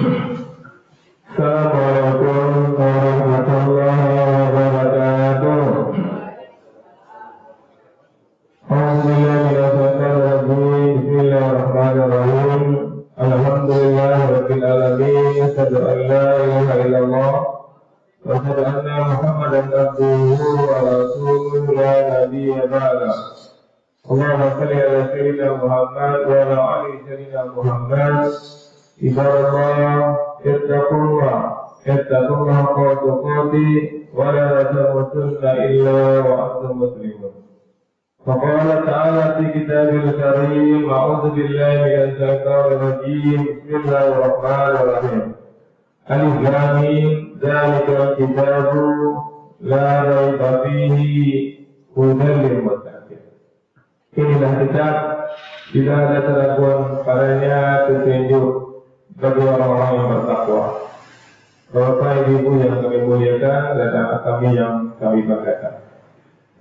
Assalamualaikum warahmatullahi wabarakatuh. Bismillahirrahmanirrahim. Alhamdulillahirabbil alamin. Asyhadu an la ilaha illallah wa asyhadu anna Muhammadan abduhu wa rasuluhu la nabiyya ba'da. Allahumma shalli ala sayyidina Muhammad wa ala ali sayyidina Muhammad. Ibadallah, ittaqullah haqqa tuqatih wa la tamutunna illa wa antum muslimun. Faqala ta'ala fi kitabil karim, a'udzu billahi minasy syaithanir rajim. Bismillahirrahmanirrahim. Alif lam mim, dzalikal kitabu la raiba fihi hudan lil muttaqin. Inilah kitab, tidak ada keraguan padanya, petunjuk bagi orang-orang yang bertakwa. Bapak Ibu yang kami muliakan dan anak kami yang kami banggakan,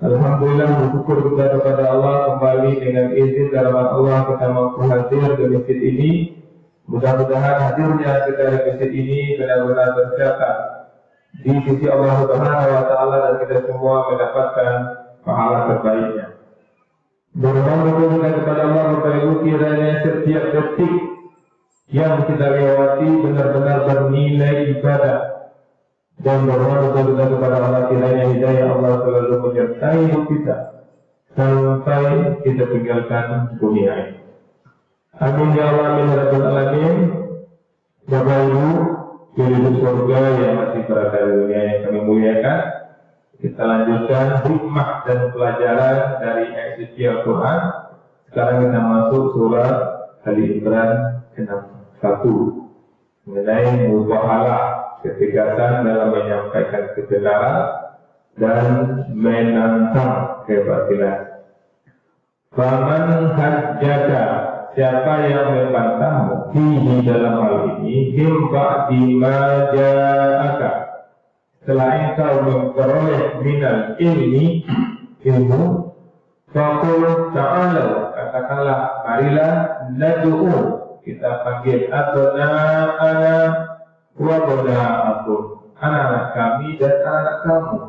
alhamdulillah bersyukur kita kepada Allah kembali dengan izin dan rahmat Allah kita mampu hadir di masjid ini. Mudah-mudahan hadirnya kita di masjid ini benar-benar tercatat di sisi Allah Subhanahu wa Ta'ala dan kita semua mendapatkan pahala terbaiknya. Bermohon kepada Allah Bapak Ibu, kiranya setiap detik yang kita lewati benar-benar bernilai ibadah, dan bermohon kepada Allah kiranya hidayah Allah selalu menyertai hidup kita sampai kita tinggalkan dunia ini. Amin ya Allah, amin ya rabbal alamin. Bapak Ibu, penduduk surga yang masih berada di dunia yang kami muliakan, kita lanjutkan hikmah dan pelajaran dari eksegi Al-Quran. Sekarang kita masuk surat Ali Imran 61 mengenai mubahalah, ketegasan dalam menyampaikan kebenaran dan menantang kebatilan. Faman hajjaka, siapa yang membantahmu di dalam hal ini, himba dimaja'aka, setelah engkau memperoleh minal ilmu, faqul ta'ala, katakanlah marilah nad'u, kita panggil abna'ana wa abna'akum, anak-anak kami dan anak kamu,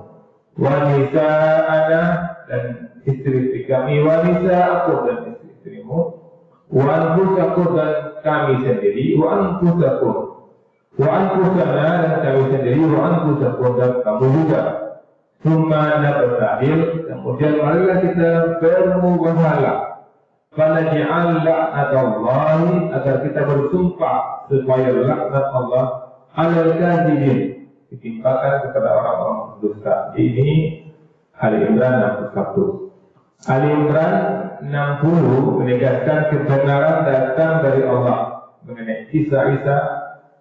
wa nisa'ana dan istri-istri kami, wa nisa'akum dan istri-istrimu, wa anfusakum dan kami sendiri, wa anfusakum, wa anfusana dan kami sendiri, wa anfusakum dan kamu juga. Summa nabtahil, kemudian marilah kita bermubahalah. Falaj'al la'natallahi, agar kita bersumpah supaya laknat Allah alal kadhibin, ditimpakan kepada orang-orang dusta. Ini Ali Imran 61. Ali Imran 60 menegaskan kebenaran datang dari Allah mengenai Isa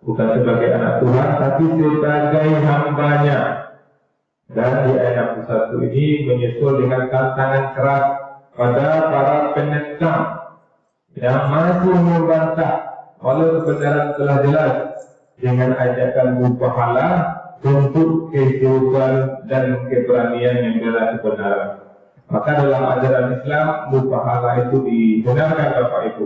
bukan sebagai anak Tuhan tapi sebagai hambanya. Dan di ayat 61 ini menyusul dengan tantangan keras pada para penentang yang masih membantah walau kebenaran telah jelas, dengan ajakan mubahalah untuk kehidupan dan keberanian yang membela kebenaran. Maka dalam ajaran Islam mubahalah itu dibenarkan Bapak Ibu.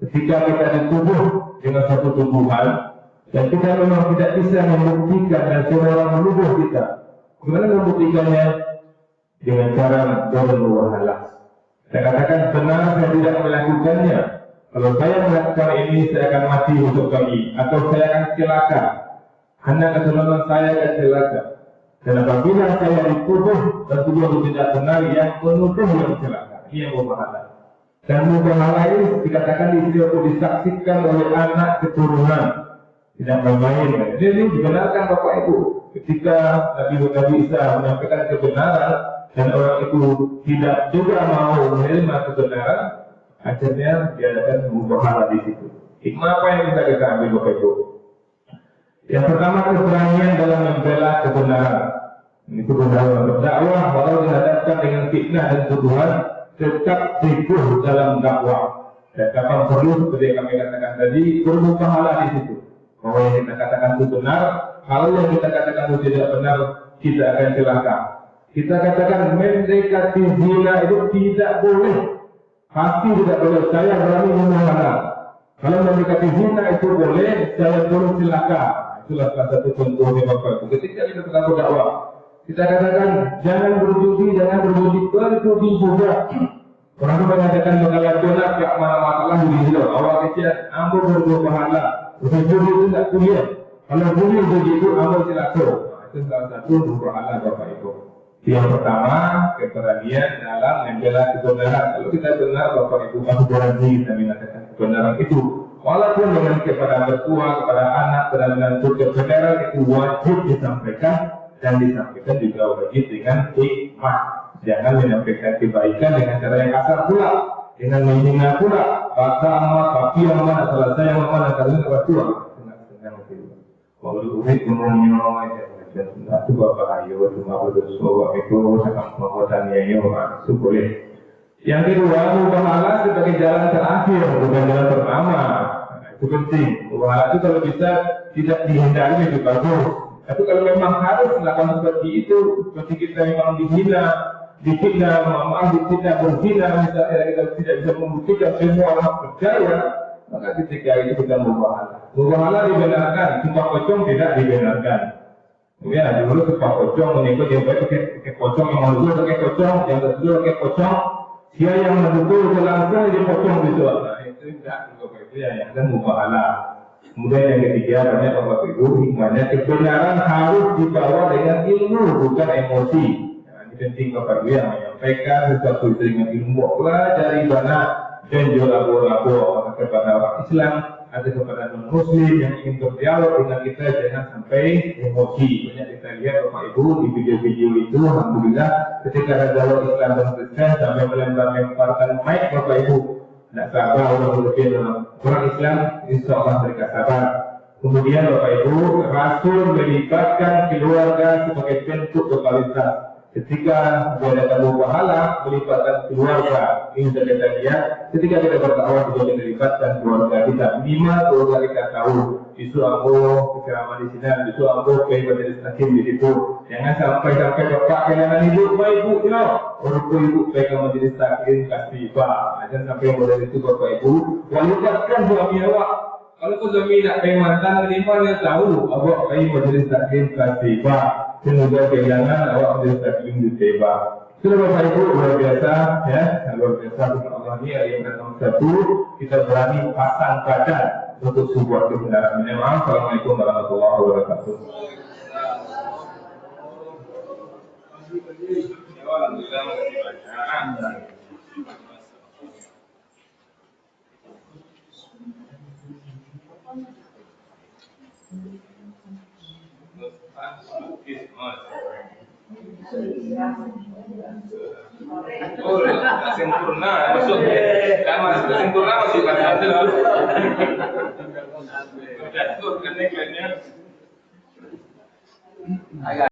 Ketika kita dituduh dengan satu tuduhan dan kita memang tidak bisa membuktikan dan seorang menuduh kita, bagaimana membuktikannya? Dengan cara bermubahalah. Saya katakan benar, saya tidak melakukannya. Kalau saya melakukan ini, saya akan mati untuk kami, atau saya akan celaka. Anak keturunan saya akan celaka. Dan apabila saya dituduh dan tuduh tidak benar, yang menuduh yang celaka. Ini yang mubahalah. Dan mubahalah ini dikatakan di sini untuk disaksikan oleh anak keturunan. Tidak bermain. Jadi dibenarkan Bapak Ibu. Ketika Nabi Isa menyampaikan kebenaran, dan orang itu tidak juga mau menerima kebenaran, akhirnya diadakan mubahalah di situ. Hikmah apa yang bisa kita ambil Bapak Ibu? Yang pertama, keberanian dalam membela kebenaran. Ini kebenaran berdakwah, walau dihadapkan dengan fitnah dan tuduhan, tetap teguh dalam dakwah. Dan kapan perlu, seperti yang kami katakan tadi, bermubahalah di situ. Bahwa yang kita katakan itu benar, kalau yang kita katakan itu tidak benar, kita akan celaka. Kita katakan mendekati zina itu tidak boleh, pasti tidak boleh. Saya berani memubahalah. Kalau mendekati zina itu boleh, saya turun silakan. Itulah salah satu contohnya Bapak Ibu. Ketika kita sedang berdakwah, kita katakan jangan berjudi, jangan berjudi juga. Orang itu mengatakan mengalah dolar tak masalah judi itu. Awal kecil, ambo berbuat pahala. Berjudi itu tak kuliah. Kalau judi itu ambo silakan. Itu salah satu berpahala Bapak Ibu. Yang pertama, keberanian dalam membela kebenaran. Kalau kita benar, Bapak Ibu, aku berani kita mengatakan kebenaran itu. Walaupun dengan kepada mertua, kepada anak, kepada menantu, kebenaran itu wajib disampaikan dan disampaikan juga wajib dengan hikmah. Jangan menyampaikan kebaikan dengan cara yang kasar pula, dengan menghina pula. Kata amat, tapi yang mana, selesai yang mana, karena mertua. Senang-senang itu. Walau unik umumnya, dan itu bahaya, cuma berdosa itu sangat menguatkan itu boleh. Yang kedua, pahala sebagai jalan terakhir, bukan jalan pertama. Itu penting. Pahala itu kalau bisa tidak dihindari lebih bagus. Tapi kalau memang harus melakukan seperti itu, seperti kita memang dihina, difitnah, tidak berzina, misalnya kita tidak bisa membuktikan semua orang percaya, maka ketika itu kita berpahala. Berpahala dibenarkan, sumpah pocong tidak dibenarkan. Ya, dulu sumpah pocong mengikut yang baik pakai pocong, yang kedua pakai pocong, yang kedua pakai pocong. Dia yang mendukung langsung dia pocong gitu. Nah, itu tidak juga itu ya, yang kan berpahala. Kemudian yang ketiga, banyak Bapak Ibu, hikmahnya kebenaran harus dibawa dengan ilmu, bukan emosi. Ini penting Bapak Ibu yang menyampaikan sesuatu dengan ilmu. Pelajari mana dan lagu-lagu kepada orang Islam atau kepada non-Muslim yang ingin berdialog dengan kita, jangan sampai emosi. Banyak kita lihat Bapak Ibu di video-video itu, alhamdulillah ketika ada dialog Islam dan Kristen sampai melempar-lemparkan mic Bapak Ibu. Tidak sabar orang Islam, insya Allah mereka sabar. Kemudian Bapak Ibu, Rasul melibatkan keluarga sebagai bentuk totalitas. Ketika ada tamu pahala, melibatkan keluarga. Ini sudah kita lihat. Ketika kita berdakwah juga melibatkan keluarga kita. Minimal keluarga kita tahu. Isu ambo ceramah di sini, isu ambo ke majelis taklim di situ. Jangan sampai bapak kehilangan ibu, ibu ya. Orang ibu ke majelis taklim kasih pak. Jangan sampai model itu bapak ibu. Walibatkan suami awak. Kalau suami nak pengen mantan minimal dia tahu. Awak ke majelis taklim kasih pak. Semoga kehilangan awak menjadi taklim di tebak. Sudah Bapak Ibu, luar biasa ya, luar biasa dengan Allah ini yang nomor satu, kita berani pasang badan untuk sebuah kebenaran. Assalamualaikum warahmatullahi wabarakatuh. Oh, tak sempurna maksudnya. Lama sudah sempurna masih kan ada lalu. Jatuh kan iklannya.